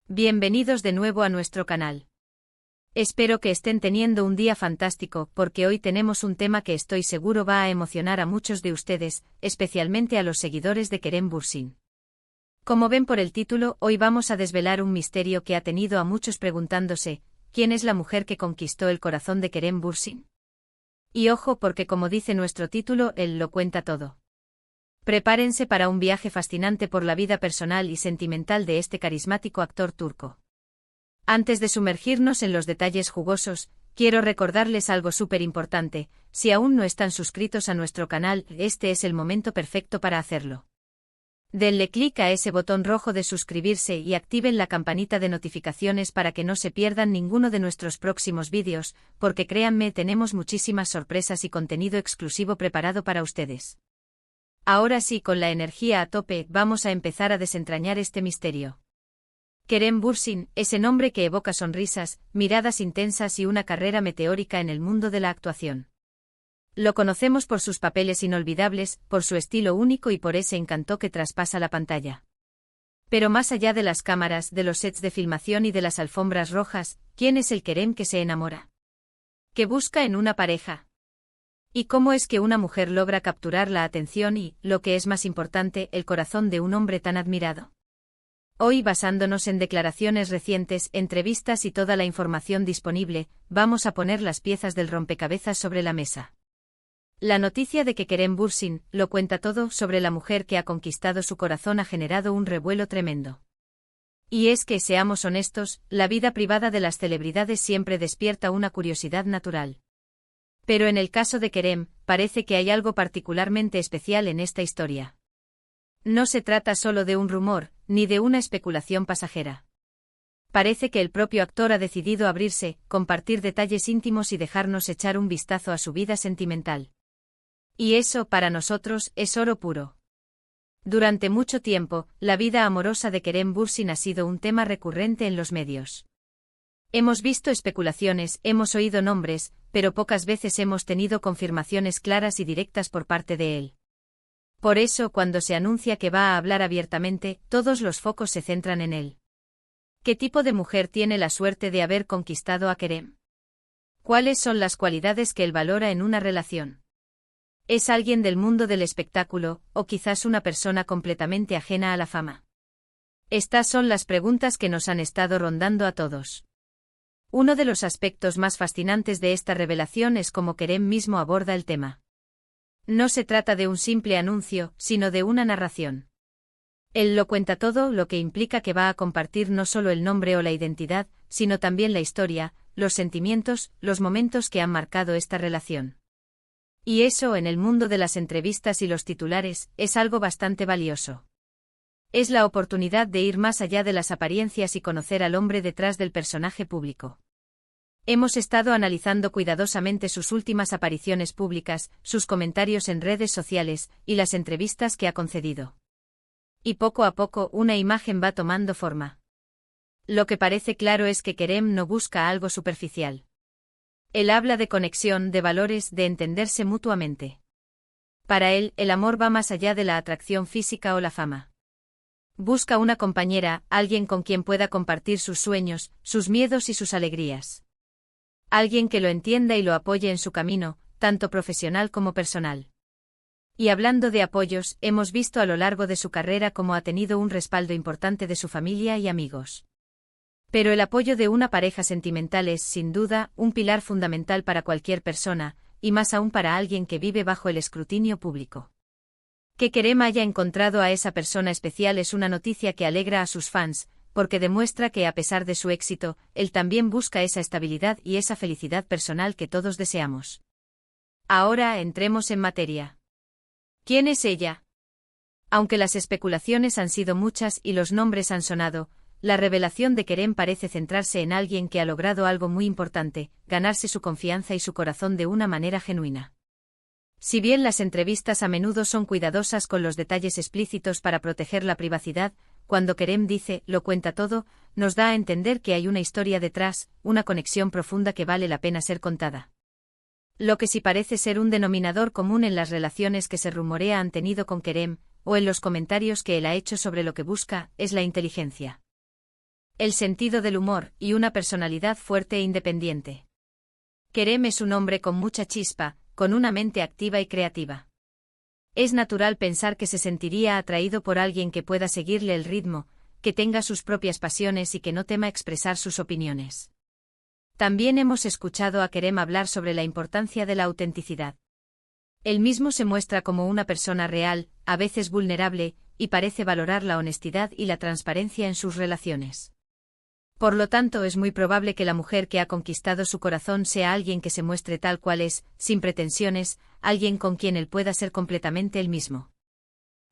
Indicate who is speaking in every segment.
Speaker 1: Bienvenidos de nuevo a nuestro canal. Espero que estén teniendo un día fantástico, porque hoy tenemos un tema que estoy seguro va a emocionar a muchos de ustedes, especialmente a los seguidores de Kerem Bürsin. Como ven por el título, hoy vamos a desvelar un misterio que ha tenido a muchos preguntándose: ¿quién es la mujer que conquistó el corazón de Kerem Bürsin? Y ojo, porque como dice nuestro título, él lo cuenta todo. Prepárense para un viaje fascinante por la vida personal y sentimental de este carismático actor turco. Antes de sumergirnos en los detalles jugosos, quiero recordarles algo súper importante: si aún no están suscritos a nuestro canal, este es el momento perfecto para hacerlo. Denle clic a ese botón rojo de suscribirse y activen la campanita de notificaciones para que no se pierdan ninguno de nuestros próximos vídeos, porque créanme, tenemos muchísimas sorpresas y contenido exclusivo preparado para ustedes. Ahora sí, con la energía a tope, vamos a empezar a desentrañar este misterio. Kerem Bürsin, ese nombre que evoca sonrisas, miradas intensas y una carrera meteórica en el mundo de la actuación. Lo conocemos por sus papeles inolvidables, por su estilo único y por ese encanto que traspasa la pantalla. Pero más allá de las cámaras, de los sets de filmación y de las alfombras rojas, ¿quién es el Kerem que se enamora? ¿Qué busca en una pareja? ¿Y cómo es que una mujer logra capturar la atención y, lo que es más importante, el corazón de un hombre tan admirado? Hoy, basándonos en declaraciones recientes, entrevistas y toda la información disponible, vamos a poner las piezas del rompecabezas sobre la mesa. La noticia de que Kerem Bürsin lo cuenta todo sobre la mujer que ha conquistado su corazón ha generado un revuelo tremendo. Y es que, seamos honestos, la vida privada de las celebridades siempre despierta una curiosidad natural. Pero en el caso de Kerem, parece que hay algo particularmente especial en esta historia. No se trata solo de un rumor, ni de una especulación pasajera. Parece que el propio actor ha decidido abrirse, compartir detalles íntimos y dejarnos echar un vistazo a su vida sentimental. Y eso, para nosotros, es oro puro. Durante mucho tiempo, la vida amorosa de Kerem Bürsin ha sido un tema recurrente en los medios. Hemos visto especulaciones, hemos oído nombres, pero pocas veces hemos tenido confirmaciones claras y directas por parte de él. Por eso, cuando se anuncia que va a hablar abiertamente, todos los focos se centran en él. ¿Qué tipo de mujer tiene la suerte de haber conquistado a Kerem? ¿Cuáles son las cualidades que él valora en una relación? ¿Es alguien del mundo del espectáculo, o quizás una persona completamente ajena a la fama? Estas son las preguntas que nos han estado rondando a todos. Uno de los aspectos más fascinantes de esta revelación es cómo Kerem mismo aborda el tema. No se trata de un simple anuncio, sino de una narración. Él lo cuenta todo, lo que implica que va a compartir no solo el nombre o la identidad, sino también la historia, los sentimientos, los momentos que han marcado esta relación. Y eso, en el mundo de las entrevistas y los titulares, es algo bastante valioso. Es la oportunidad de ir más allá de las apariencias y conocer al hombre detrás del personaje público. Hemos estado analizando cuidadosamente sus últimas apariciones públicas, sus comentarios en redes sociales, y las entrevistas que ha concedido. Y poco a poco, una imagen va tomando forma. Lo que parece claro es que Kerem no busca algo superficial. Él habla de conexión, de valores, de entenderse mutuamente. Para él, el amor va más allá de la atracción física o la fama. Busca una compañera, alguien con quien pueda compartir sus sueños, sus miedos y sus alegrías. Alguien que lo entienda y lo apoye en su camino, tanto profesional como personal. Y hablando de apoyos, hemos visto a lo largo de su carrera cómo ha tenido un respaldo importante de su familia y amigos. Pero el apoyo de una pareja sentimental es, sin duda, un pilar fundamental para cualquier persona, y más aún para alguien que vive bajo el escrutinio público. Que Kerem haya encontrado a esa persona especial es una noticia que alegra a sus fans, porque demuestra que a pesar de su éxito, él también busca esa estabilidad y esa felicidad personal que todos deseamos. Ahora entremos en materia. ¿Quién es ella? Aunque las especulaciones han sido muchas y los nombres han sonado, la revelación de Kerem parece centrarse en alguien que ha logrado algo muy importante: ganarse su confianza y su corazón de una manera genuina. Si bien las entrevistas a menudo son cuidadosas con los detalles explícitos para proteger la privacidad, cuando Kerem dice, lo cuenta todo, nos da a entender que hay una historia detrás, una conexión profunda que vale la pena ser contada. Lo que sí parece ser un denominador común en las relaciones que se rumorea han tenido con Kerem, o en los comentarios que él ha hecho sobre lo que busca, es la inteligencia. el sentido del humor y una personalidad fuerte e independiente. Kerem es un hombre con mucha chispa, con una mente activa y creativa. Es natural pensar que se sentiría atraído por alguien que pueda seguirle el ritmo, que tenga sus propias pasiones y que no tema expresar sus opiniones. También hemos escuchado a Kerem hablar sobre la importancia de la autenticidad. Él mismo se muestra como una persona real, a veces vulnerable, y parece valorar la honestidad y la transparencia en sus relaciones. Por lo tanto, es muy probable que la mujer que ha conquistado su corazón sea alguien que se muestre tal cual es, sin pretensiones, alguien con quien él pueda ser completamente él mismo.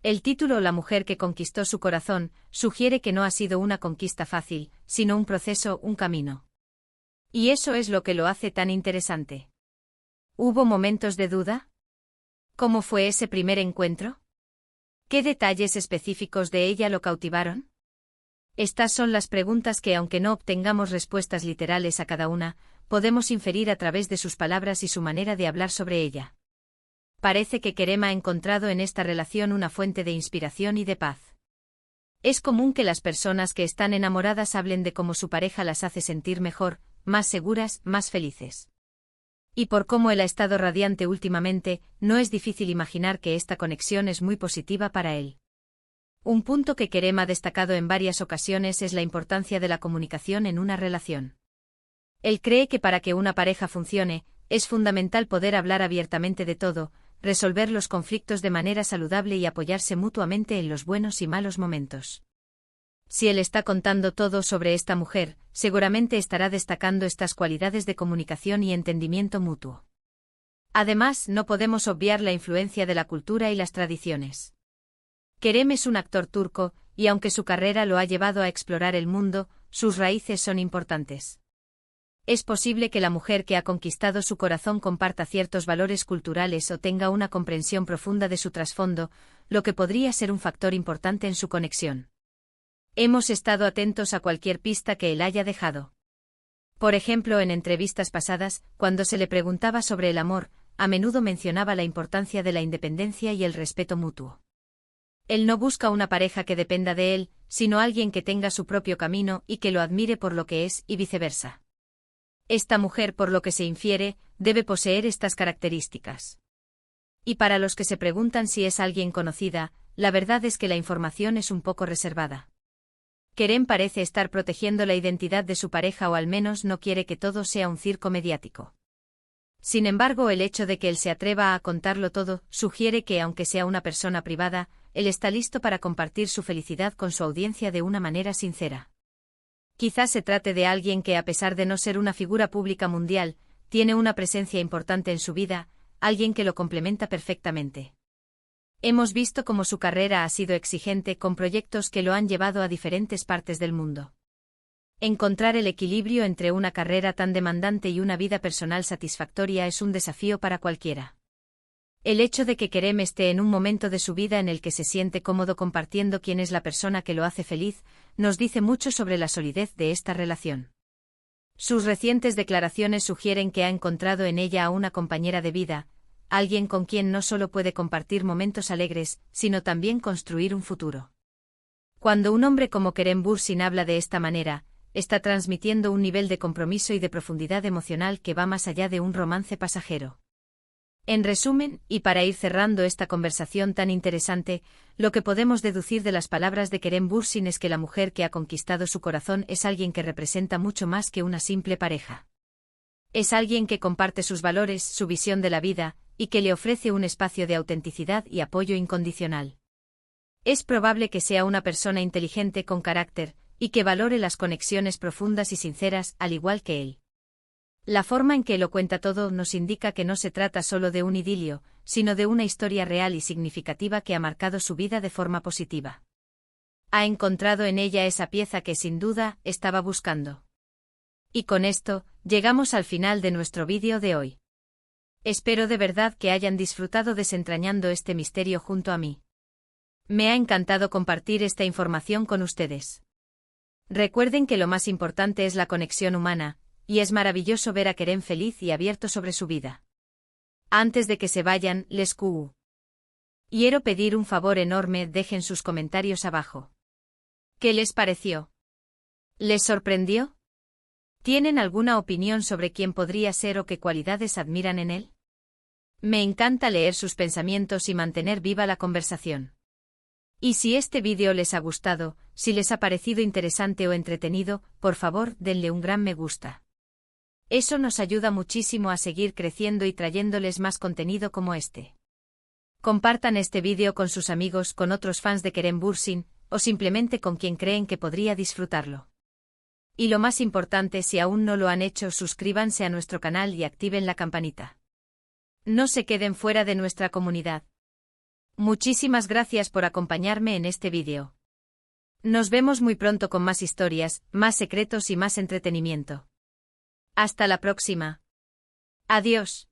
Speaker 1: El título La mujer que conquistó su corazón sugiere que no ha sido una conquista fácil, sino un proceso, un camino. Y eso es lo que lo hace tan interesante. ¿Hubo momentos de duda? ¿Cómo fue ese primer encuentro? ¿Qué detalles específicos de ella lo cautivaron? Estas son las preguntas que, aunque no obtengamos respuestas literales a cada una, podemos inferir a través de sus palabras y su manera de hablar sobre ella. Parece que Kerem ha encontrado en esta relación una fuente de inspiración y de paz. Es común que las personas que están enamoradas hablen de cómo su pareja las hace sentir mejor, más seguras, más felices. Y por cómo él ha estado radiante últimamente, no es difícil imaginar que esta conexión es muy positiva para él. Un punto que Kerem ha destacado en varias ocasiones es la importancia de la comunicación en una relación. Él cree que para que una pareja funcione, es fundamental poder hablar abiertamente de todo, resolver los conflictos de manera saludable y apoyarse mutuamente en los buenos y malos momentos. Si él está contando todo sobre esta mujer, seguramente estará destacando estas cualidades de comunicación y entendimiento mutuo. Además, no podemos obviar la influencia de la cultura y las tradiciones. Kerem es un actor turco, y aunque su carrera lo ha llevado a explorar el mundo, sus raíces son importantes. Es posible que la mujer que ha conquistado su corazón comparta ciertos valores culturales o tenga una comprensión profunda de su trasfondo, lo que podría ser un factor importante en su conexión. Hemos estado atentos a cualquier pista que él haya dejado. Por ejemplo, en entrevistas pasadas, cuando se le preguntaba sobre el amor, a menudo mencionaba la importancia de la independencia y el respeto mutuo. Él no busca una pareja que dependa de él, sino alguien que tenga su propio camino y que lo admire por lo que es, y viceversa. Esta mujer, por lo que se infiere, debe poseer estas características. Y para los que se preguntan si es alguien conocida, la verdad es que la información es un poco reservada. Kerem parece estar protegiendo la identidad de su pareja o al menos no quiere que todo sea un circo mediático. Sin embargo, el hecho de que él se atreva a contarlo todo sugiere que, aunque sea una persona privada, él está listo para compartir su felicidad con su audiencia de una manera sincera. Quizás se trate de alguien que, a pesar de no ser una figura pública mundial, tiene una presencia importante en su vida, alguien que lo complementa perfectamente. Hemos visto cómo su carrera ha sido exigente con proyectos que lo han llevado a diferentes partes del mundo. Encontrar el equilibrio entre una carrera tan demandante y una vida personal satisfactoria es un desafío para cualquiera. El hecho de que Kerem esté en un momento de su vida en el que se siente cómodo compartiendo quién es la persona que lo hace feliz, nos dice mucho sobre la solidez de esta relación. Sus recientes declaraciones sugieren que ha encontrado en ella a una compañera de vida, alguien con quien no solo puede compartir momentos alegres, sino también construir un futuro. Cuando un hombre como Kerem Bürsin habla de esta manera, está transmitiendo un nivel de compromiso y de profundidad emocional que va más allá de un romance pasajero. En resumen, y para ir cerrando esta conversación tan interesante, lo que podemos deducir de las palabras de Kerem Bürsin es que la mujer que ha conquistado su corazón es alguien que representa mucho más que una simple pareja. Es alguien que comparte sus valores, su visión de la vida, y que le ofrece un espacio de autenticidad y apoyo incondicional. Es probable que sea una persona inteligente con carácter, y que valore las conexiones profundas y sinceras, al igual que él. La forma en que lo cuenta todo nos indica que no se trata solo de un idilio, sino de una historia real y significativa que ha marcado su vida de forma positiva. Ha encontrado en ella esa pieza que sin duda estaba buscando. Y con esto, llegamos al final de nuestro vídeo de hoy. Espero de verdad que hayan disfrutado desentrañando este misterio junto a mí. Me ha encantado compartir esta información con ustedes. Recuerden que lo más importante es la conexión humana, y es maravilloso ver a Kerem feliz y abierto sobre su vida. Antes de que se vayan, les quiero pedir un favor enorme, dejen sus comentarios abajo. ¿Qué les pareció? ¿Les sorprendió? ¿Tienen alguna opinión sobre quién podría ser o qué cualidades admiran en él? Me encanta leer sus pensamientos y mantener viva la conversación. Y si este vídeo les ha gustado, si les ha parecido interesante o entretenido, por favor, denle un gran me gusta. Eso nos ayuda muchísimo a seguir creciendo y trayéndoles más contenido como este. Compartan este vídeo con sus amigos, con otros fans de Kerem Bürsin, o simplemente con quien creen que podría disfrutarlo. Y lo más importante, si aún no lo han hecho, suscríbanse a nuestro canal y activen la campanita. No se queden fuera de nuestra comunidad. Muchísimas gracias por acompañarme en este vídeo. Nos vemos muy pronto con más historias, más secretos y más entretenimiento. Hasta la próxima. Adiós.